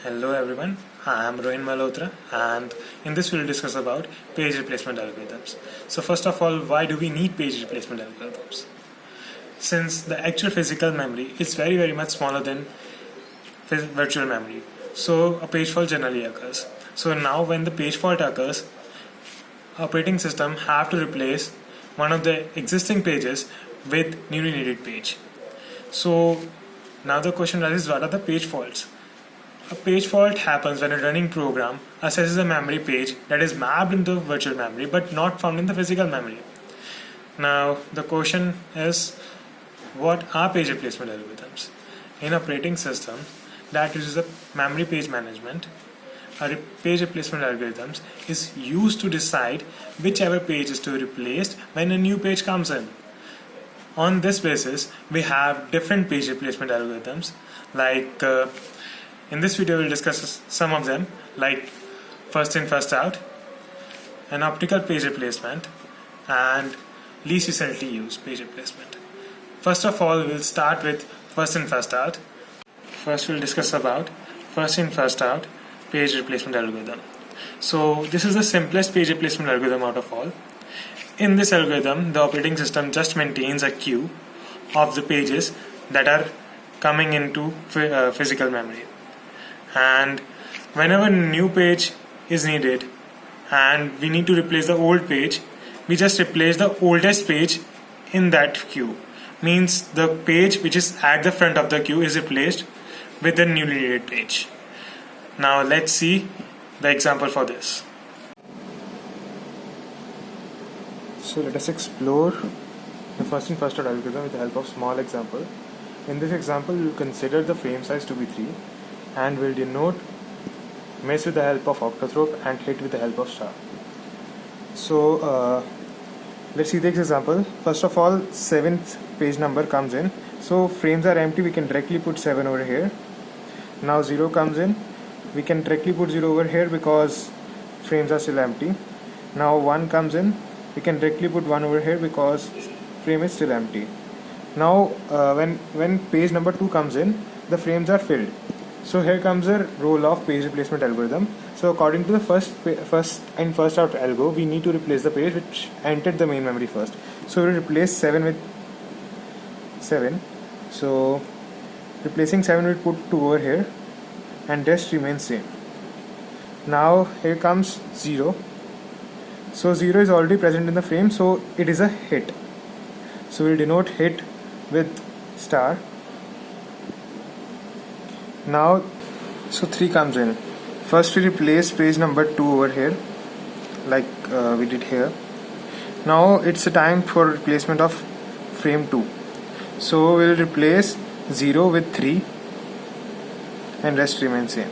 Hello everyone, I am Rohin Malhotra and in this we'll discuss about page replacement algorithms. So first of all, why do we need page replacement algorithms? Since the actual physical memory is very much smaller than virtual memory, so a page fault generally occurs. So now when the page fault occurs, operating system have to replace one of the existing pages with newly needed page. So now the question arises, what are the page faults? A page fault happens when a running program accesses a memory page that is mapped into virtual memory but not found in the physical memory. Now the question is, what are page replacement algorithms? In operating system that uses a memory page management, a page replacement algorithms is used to decide whichever page is to be replaced when a new page comes in. On this basis, we have different page replacement algorithms like in this video we'll discuss some of them like first in first out, an optical page replacement, and least recently used page replacement. First of all, we'll start with first in first out. First we'll discuss about first in first out page replacement algorithm. So this is the simplest page replacement algorithm out of all. In this algorithm, the operating system just maintains a queue of the pages that are coming into physical memory, and whenever new page is needed and we need to replace the old page, we just replace the oldest page in that queue. Means the page which is at the front of the queue is replaced with the newly needed page. Now let's see the example for this. So let us explore the first in first out algorithm with the help of small example. In this example, we will consider the frame size to be 3 and will denote miss with the help of octothorpe and hit with the help of star. So let's see the example. First of all, 7th page number comes in, so frames are empty, we can directly put 7 over here. Now 0 comes in, we can directly put 0 over here because frames are still empty. Now 1 comes in, we can directly put 1 over here because frame is still empty. Now when page number 2 comes in, the frames are filled. So here comes the role of page replacement algorithm. So according to the first in first out algo, we need to replace the page which entered the main memory first. So we will replace 7 with 7. So replacing 7 we put 2 over here and rest remains same. Now here comes 0. So 0 is already present in the frame, so it is a hit. So we'll denote hit with star. Now so 3 comes in. First we replace page number 2 over here like we did here. Now it's a time for replacement of frame 2. So we'll replace 0 with 3 and rest remains same.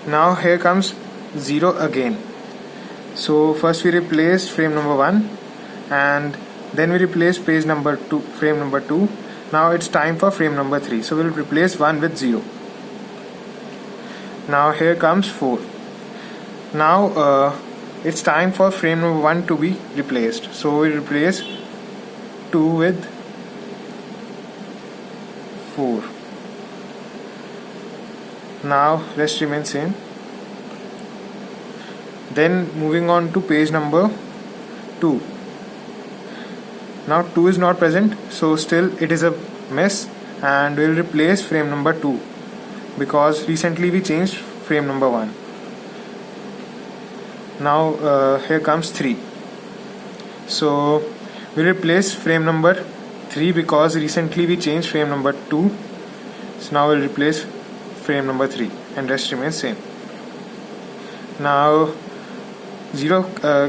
Now here comes 0 again. So first we replace frame number 1 and then we replace page number 2, frame number 2. Now it's time for frame number 3. So we'll replace 1 with 0. Now here comes 4. Now it's time for frame number 1 to be replaced. So we replace 2 with 4. Now rest remains same. Then moving on to page number 2. Now 2 is not present, so still it is a miss, and we'll replace frame number 2 because recently we changed frame number 1. Now here comes 3. So we'll replace frame number 3 because recently we changed frame number 2. So now we'll replace frame number 3 and rest remains same. Now 0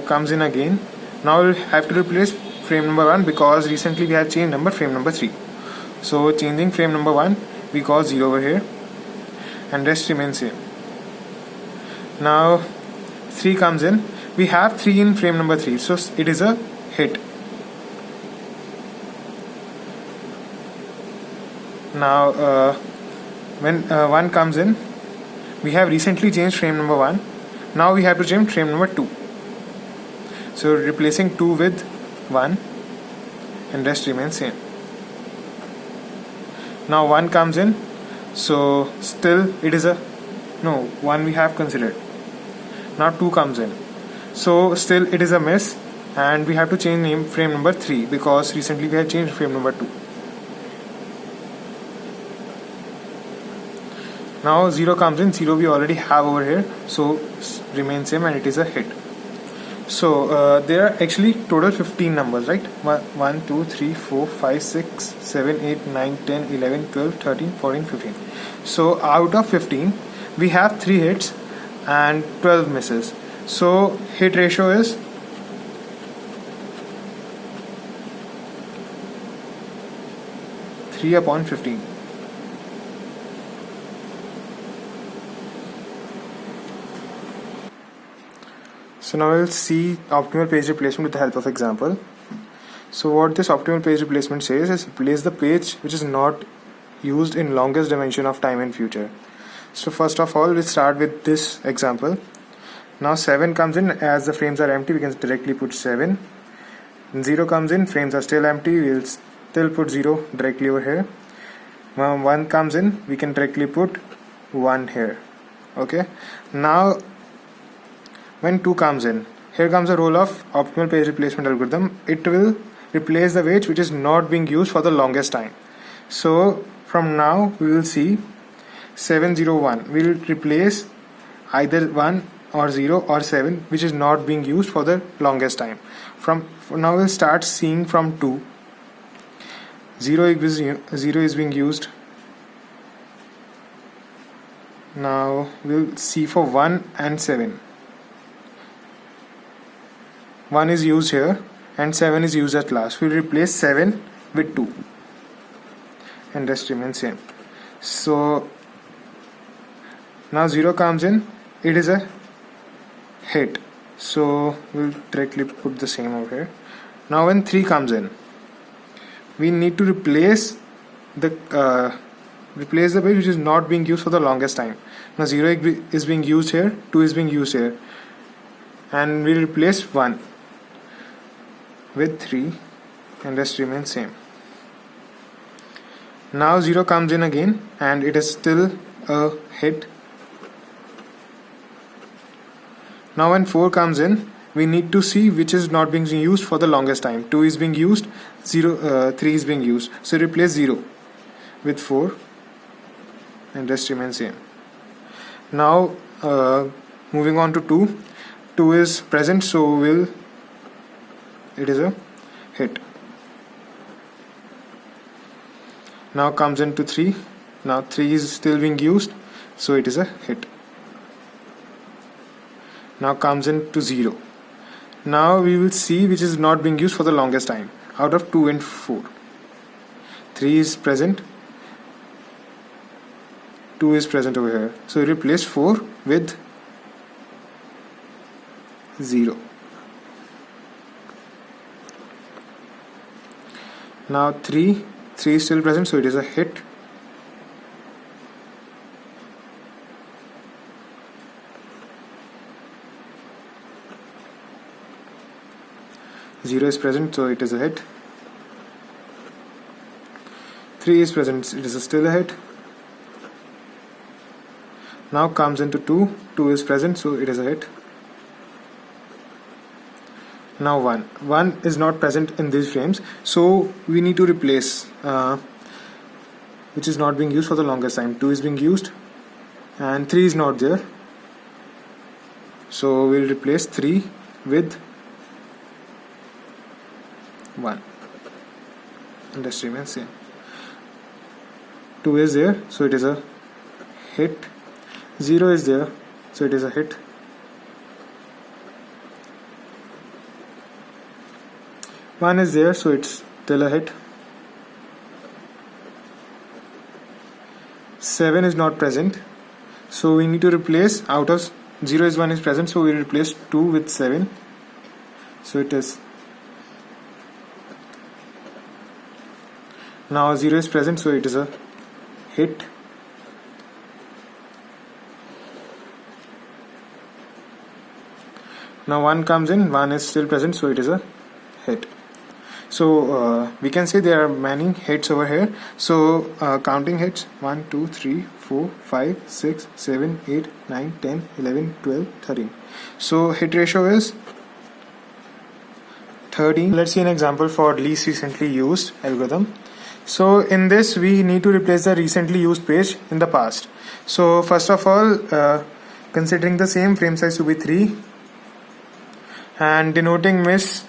comes in again. Now we'll have to replace frame number 1 because recently we have changed frame number 3. So changing frame number 1, we got 0 over here and rest remains same. Now 3 comes in. We have 3 in frame number 3, so it is a hit. Now when 1 comes in, we have recently changed frame number 1. Now we have to change frame number 2. So replacing 2 with 1 and rest remains same. Now 1 comes in, so still it is a No, 1 we have considered. Now 2 comes in. So still it is a miss, and we have to change frame number 3 because recently we have changed frame number 2. Now 0 comes in. 0 we already have over here, so remains same, and it is a hit. So there are actually total 15 numbers, right? 1, 2, 3, 4, 5, 6, 7, 8, 9, 10, 11, 12, 13, 14, 15. So out of 15 we have 3 hits and 12 misses. So hit ratio is 3/15. So now we'll see optimal page replacement with the help of example. So what this optimal page replacement says is replace the page which is not used in longest dimension of time in future. So first of all, we'll start with this example. Now 7 comes in. As the frames are empty, we can directly put 7. 0 comes in, frames are still empty, we'll still put 0 directly over here. Now 1 comes in, we can directly put 1 here. Okay. Now when 2 comes in, here comes the role of optimal page replacement algorithm. It will replace the page which is not being used for the longest time. So from now we will see 701. We will replace either 1 or 0 or 7 which is not being used for the longest time. From now we'll start seeing from 2. 0 is being used. Now we'll see for 1 and 7. 1 is used here and 7 is used at last. We'll replace 7 with 2 and rest remains same. So now 0 comes in, it is a hit, so we'll directly put the same over here. Now when 3 comes in, we need to replace the page which is not being used for the longest time. Now 0 is being used here, 2 is being used here, and we'll replace 1 with 3 and rest remains same. Now 0 comes in again and it is still a hit. Now when 4 comes in, we need to see which is not being used for the longest time. 2 is being used, 3 is being used. So replace 0 with 4 and rest remains same. Now moving on to 2. 2 is present, so it is a hit. Now comes into 3. Now 3 is still being used, so it is a hit. Now comes into 0. Now we will see which is not being used for the longest time. Out of 2 and 4, 3 is present, 2 is present over here, so we replace 4 with 0. Now 3 is still present, so it is a hit. Zero is present, so it is a hit. 3 is present, it is still a hit. Now comes into 2. 2 is present, so it is a hit. Now 1. 1 is not present in these frames, so we need to replace which is not being used for the longest time. 2 is being used and 3 is not there, so we'll replace 3 with 1 and rest remains same. 2 is there, so it is a hit. 0 is there, so it is a hit. 1 is there, so it's still a hit. 7 is not present, so we need to replace, out of 0 is 1 is present, so we replace 2 with 7, so it is. Now 0 is present, so it is a hit. Now 1 comes in, 1 is still present, so it is a hit. So we can say there are many hits over here. So counting hits: 1 2 3 4 5 6 7 8 9 10 11 12 13. So hit ratio is 13. Let's see an example for least recently used algorithm. So in this we need to replace the recently used page in the past. So first of all, considering the same frame size to be 3 and denoting miss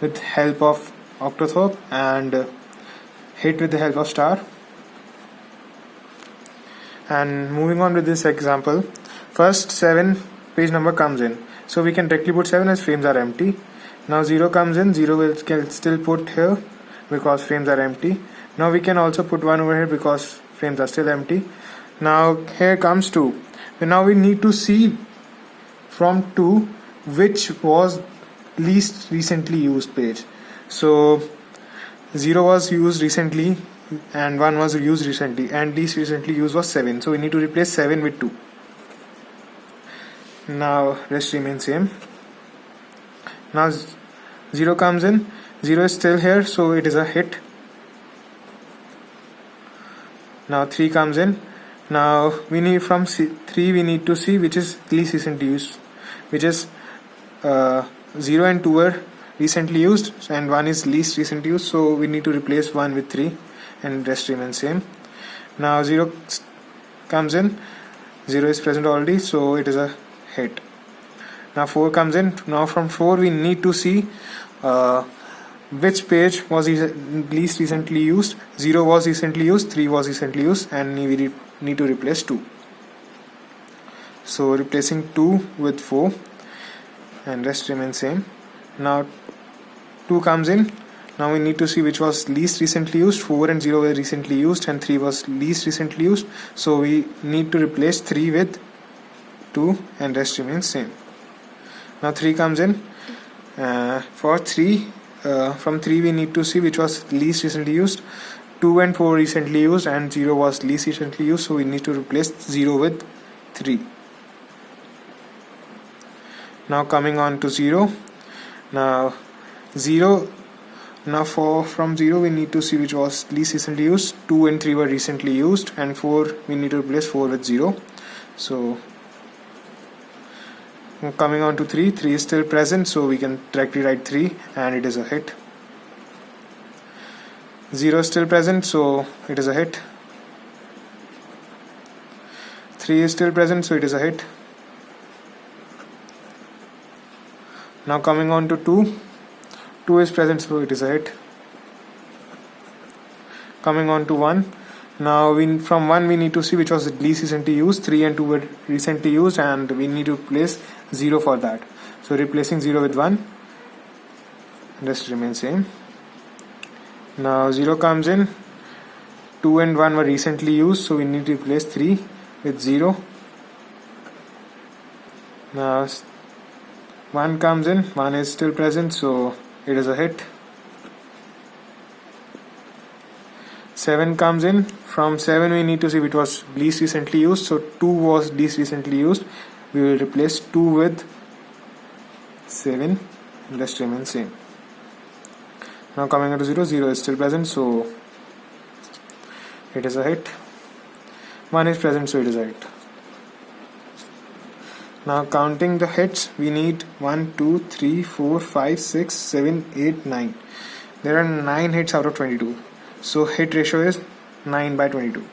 with help of octothorpe and hit with the help of star. And moving on with this example, first 7 page number comes in, so we can directly put 7 as frames are empty. Now 0 comes in, 0 will still put here because frames are empty. Now we can also put 1 over here because frames are still empty. Now here comes 2. Now we need to see from 2 which was least recently used page. So 0 was used recently and 1 was used recently, and least recently used was 7. So we need to replace 7 with 2. Now rest remains same. Now 0 comes in, 0 is still here, so it is a hit. Now 3 comes in. Now we need from 3 we need to see which is least recently used, which is 0 and 2 are recently used and 1 is least recently used, so we need to replace 1 with 3 and rest remains same. Now 0 comes in, 0 is present already, so it is a hit. Now 4 comes in. Now from 4 we need to see which page was least recently used. 0 was recently used, 3 was recently used, and we need to replace 2. So replacing 2 with 4 and rest remains same. Now 2 comes in. Now we need to see which was least recently used. 4 and 0 were recently used and 3 was least recently used, so we need to replace 3 with 2 and rest remains same. Now 3 comes in. For 3, from 3 we need to see which was least recently used. 2 and 4 recently used and 0 was least recently used, so we need to replace 0 with 3. Now coming on to 0. Now 0. Now from 0 we need to see which was least recently used. 2 and 3 were recently used, and 4 we need to replace 4 with 0. So coming on to 3, 3 is still present, so we can directly write 3 and it is a hit. 0 is still present, so it is a hit. 3 is still present, so it is a hit. Now coming on to 2, 2 is present, so it is a hit. Coming on to 1. Now from 1 we need to see which was least recently used. 3 and 2 were recently used and we need to place 0 for that. So replacing 0 with 1, rest remains same. Now 0 comes in. 2 and 1 were recently used, so we need to replace 3 with 0. Now 1 comes in. 1 is still present, so it is a hit. 7 comes in. From 7 we need to see which was least recently used, so 2 was least recently used. We will replace 2 with 7 and rest remains same. Now coming on to 0, 0 is still present, so it is a hit. 1 is present, so it is a hit. Now counting the hits, we need 1 2 3 4 5 6 7 8 9. There are 9 hits out of 22, so hit ratio is 9 by 22.